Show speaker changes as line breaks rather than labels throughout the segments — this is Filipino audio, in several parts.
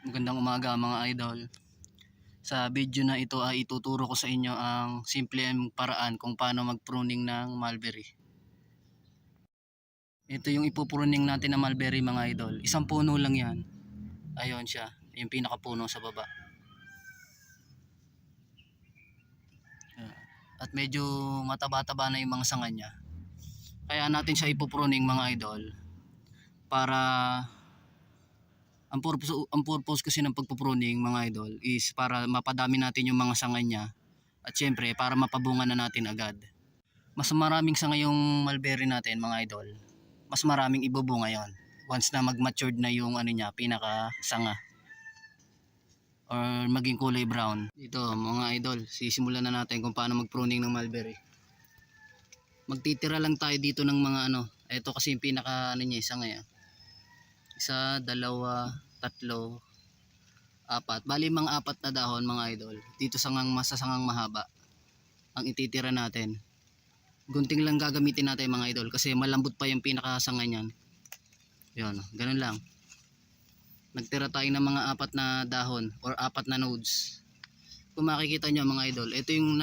Magandang umaga mga idol. Sa video na ito ay ituturo ko sa inyo ang simpleng paraan kung paano mag-pruning ng mulberry. Ito yung ipupruning natin na mulberry mga idol. Isang puno lang yan. Ayun siya, yung pinakapuno sa baba. At medyo mataba-taba na yung mga sanga niya. Kaya natin siya ipupruning mga idol para ang purpose kasi ng pagpupruning mga idol is para mapadami natin yung mga sanga niya at syempre para mapabunga na natin agad. Mas maraming sanga yung mulberry natin mga idol, mas maraming ibubunga yon once na mag-matured na yung ano niya, pinaka sanga or maging kulay brown. Dito mga idol, sisimulan na natin kung paano mag-pruning ng mulberry. Magtitira lang tayo dito ng mga ito kasi yung pinaka niya, sanga yan. Isa, dalawa, tatlo, apat. Bali mga apat na dahon mga idol. Dito masasangang mahaba ang ititira natin. Gunting lang gagamitin natin mga idol kasi malambot pa yung pinakasanga niyan. Yun, ganun lang. Nagtira tayo ng mga apat na dahon or apat na nodes. Kung makikita nyo mga idol, ito yung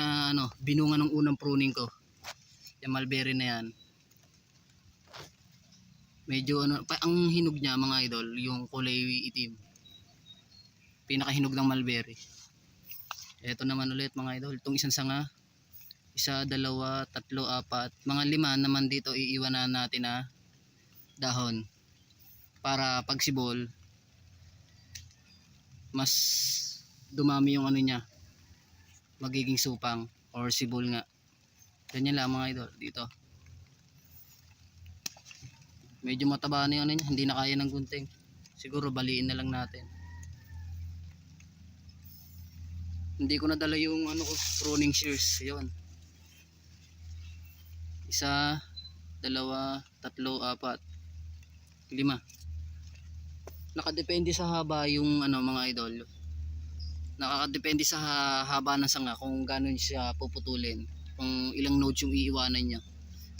binunga ng unang pruning ko. Yung mulberry na yan. Medyo ang hinog niya mga idol, yung kulay itim. Pinakahinog ng mulberry. Ito naman ulit mga idol, itong isang sanga. Isa, dalawa, tatlo, apat. Mga 5 naman dito iiwanan natin na dahon. Para pag sibol, mas dumami yung niya. Magiging supang or sibol nga. Ganyan lang mga idol dito. Medyo mataba na yung niya, hindi na kaya ng gunting. Siguro baliin na lang natin. Hindi ko nadala yung pruning shears. Yun. Isa, dalawa, tatlo, apat, 5. Nakadepende sa haba yung mga idol. Nakakadepende sa haba ng sanga kung gano'n siya puputulin. Kung ilang nodes yung iiwanan niya.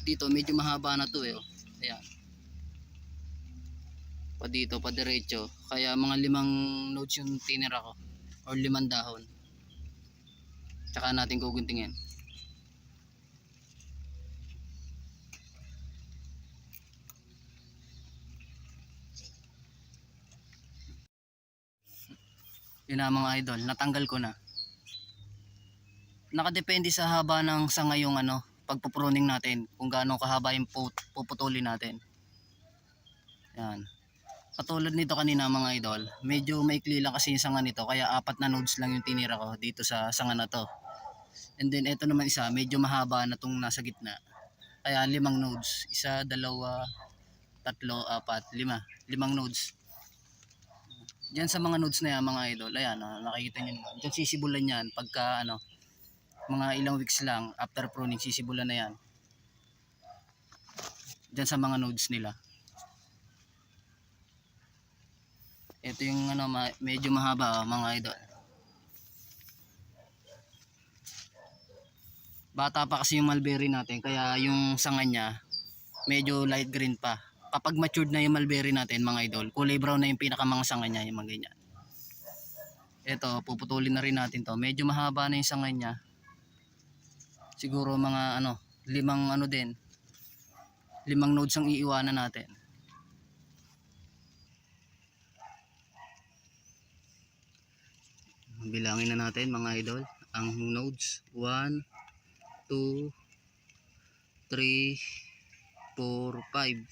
Dito medyo mahaba na to oh. Ayan. Pa dito, pa diretso. Kaya mga 5 nodes yung tinira ko. Or 5 dahon. Tsaka natin guguntingin. Yun na mga idol, natanggal ko na. Nakadepende sa haba ng sanga yung pagpupruning natin, kung gaano kahaba yung puputulin natin. Yan. Katulad nito kanina mga idol, medyo maikli lang kasi yung sanga nito, kaya 4 na nodes lang yung tinira ko dito sa sanga na to. And then ito naman isa, medyo mahaba na tong nasa gitna. Kaya 5 nodes, isa, dalawa, tatlo, apat, 5 nodes. Diyan sa mga nodes na yan mga idol, ayan nakikita nyo naman. Diyan sisibulan yan pagka mga ilang weeks lang after pruning, sisibulan na yan. Diyan sa mga nodes nila. Ito yung medyo mahaba mga idol. Bata pa kasi yung mulberry natin, kaya yung sanga niya medyo light green pa. Kapag matured na yung mulberry natin mga idol, kulay brown na yung pinaka mga sanga niya, yung mga ganyan. Ito, puputulin na rin natin to. Medyo mahaba na yung sanga niya. Siguro mga 5 din. 5 nodes ang iiwanan natin. Bilangin na natin mga idol ang nodes. 1, 2, 3, 4, 5.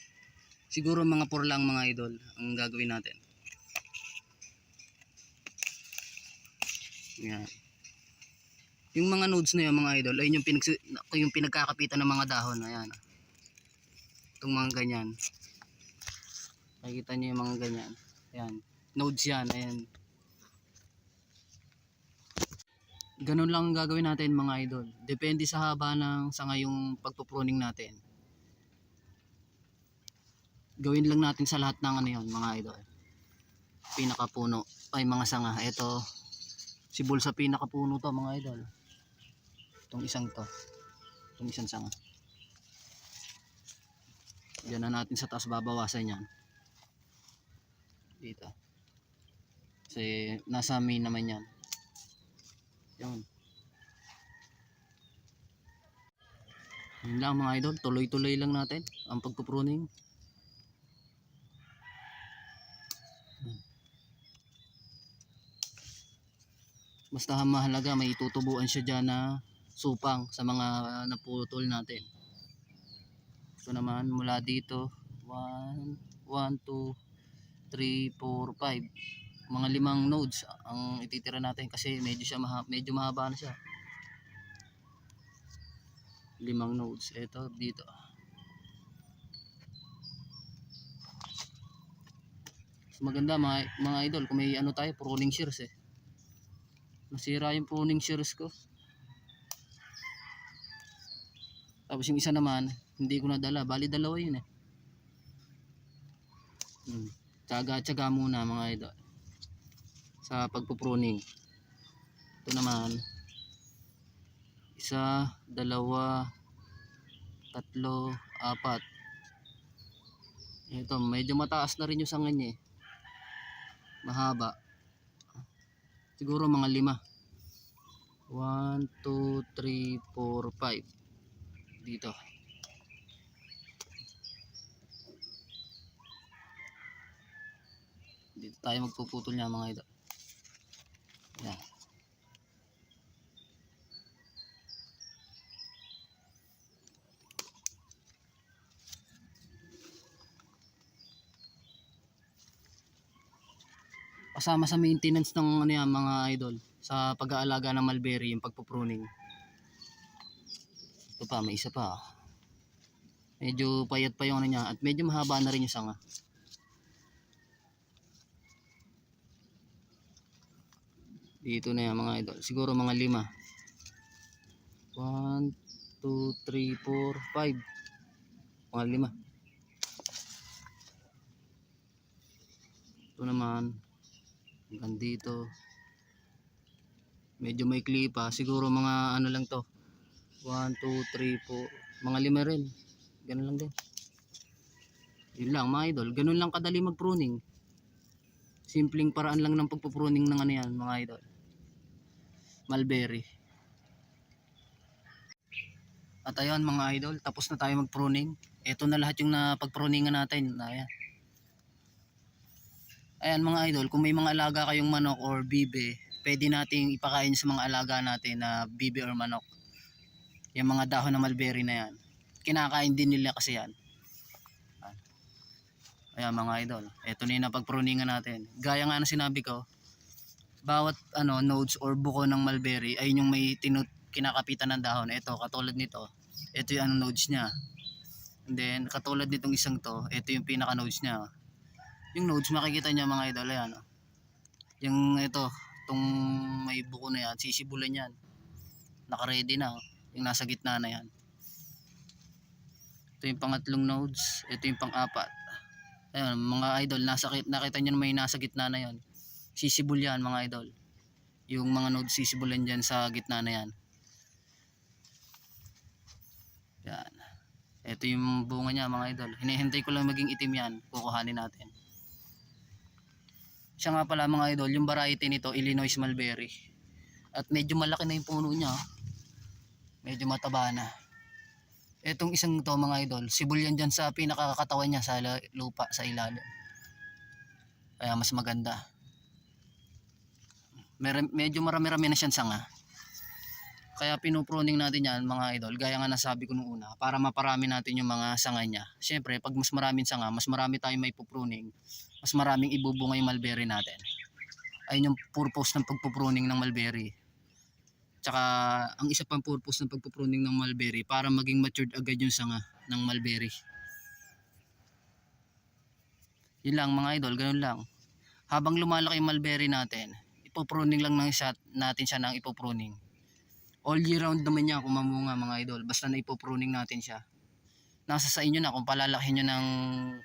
Siguro mga 4 lang mga idol ang gagawin natin. Yan. Yung mga nodes na yan mga idol, ayun yung pinagkakapitan ng mga dahon. Ayan. Itong mga ganyan. Nakikita nyo yung mga ganyan. Ayan. Nodes yan. Ayan. Ganun lang gagawin natin mga idol. Depende sa haba ng sanga yung pagpupruning natin. Gawin lang natin sa lahat ng yun mga idol. Pinakapuno ay mga sanga. Ito sibol sa pinakapuno to mga idol. Itong isang to. Itong isang sanga. Diyan na natin sa taas babawasan yan. Dito. Kasi nasa main naman yan. Yun. Yun lang mga idol, tuloy-tuloy lang natin ang pagpupruning. Basta mahalaga may itutubuan siya dyan na supang sa mga naputol natin. Ito naman mula dito 1, 1, 2, 3, 4, 5. Mga 5 nodes ang ititira natin kasi medyo mahaba na siya. 5 nodes. Ito dito. Mas maganda mga idol kung may ano tayo, pruning shears eh. Nasira yung pruning shears ko. Tapos yung isa naman hindi ko nadala, bali dalawa yun eh. Tsaga-tsaga muna mga idol sa pagpupruning. Ito naman 1, 2, 3, 4. Ito medyo mataas na rin yung sanga niya eh. Mahaba. Siguro mga 5. 1, 2, 3, 4, 5. Dito. Dito tayo magpuputol niya mga idol. Yan. Kasama sa maintenance ng ano yan mga idol, sa pag-aalaga ng mulberry yung pagpupruning. Ito pa, may isa pa. Medyo payat pa yung ano niya at medyo mahaba na rin yung sanga. Dito na yan mga idol, siguro mga 5. 1, 2, 3, 4, 5. Mga 5. Ito naman hanggang dito. Medyo may pa, siguro mga ano lang to. 1, 2, 3, 4. Mga 5 rin. Ganun lang din. Yun lang mga idol, ganun lang kadali mag-pruning. Simpleng paraan lang ng pagpupruning ng ano yan mga idol, mulberry. At ayun mga idol, tapos na tayo mag-pruning. Ito na lahat yung napag-pruningan natin. Ayan mga idol, kung may mga alaga kayong manok or bibe, pwede nating ipakain sa mga alaga natin na bibe or manok. Yung mga dahon na mulberry na yan, kinakain din nila kasi yan. Ayan mga idol, ito na yung napag-pruningan natin. Gaya nga na sinabi ko, bawat nodes or buko ng mulberry ay yung may kinakapitan ng dahon. Ito katulad nito, ito yung nodes niya. And then katulad nitong isang to, ito yung pinaka nodes niya. Yung nodes makikita niya mga idol, ayan. Yung ito, itong may buko na yan, sisibulan yan. Naka-ready na, yung nasa gitna na yan. Ito yung pangatlong nodes, ito yung pang-4. Ayan mga idol, nakita niyo na may nasa gitna na yan. Sisibol yan mga idol. Yung mga nodes sisibulan dyan sa gitna na yan. Yan. Ito yung bunga niya mga idol. Hinihintay ko lang maging itim yan, kukuhanin natin. Siya nga pala mga idol, yung variety nito Illinois mulberry. At medyo malaki na yung puno niya. Medyo mataba na. Etong isang to mga idol, sibol yan dyan sa pinakakatawan niya sa lupa sa ilalim. Kaya mas maganda. Medyo marami-rami na siyang sanga. Kaya pinupruning natin yan mga idol, gaya nga nasabi ko nung una, para maparami natin yung mga sanga niya. Siyempre pag mas maraming sanga, mas marami tayong may pupruning, mas maraming ibubunga yung mulberry natin. Ayun yung purpose ng pagpupruning ng mulberry. Tsaka ang isa pang purpose ng pagpupruning ng mulberry, para maging matured agad yung sanga ng mulberry. Yun lang mga idol, ganun lang. Habang lumalaki yung mulberry natin, ipopruning lang natin siya ng ipopruning. All year round naman niya kung mamunga mga idol, basta na ipopruning natin siya. Nasa sa inyo na kung palalakihin nyo ng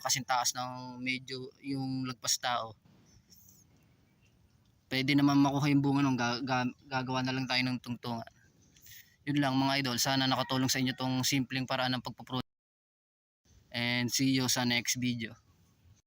kasintaas ng medyo yung lagpas tao. Pwede naman makuha yung bunga nung gagawa na lang tayo ng tungtungan. Yun lang mga idol, sana nakatulong sa inyo tong simpleng paraan ng pagpupruning. And see you sa next video.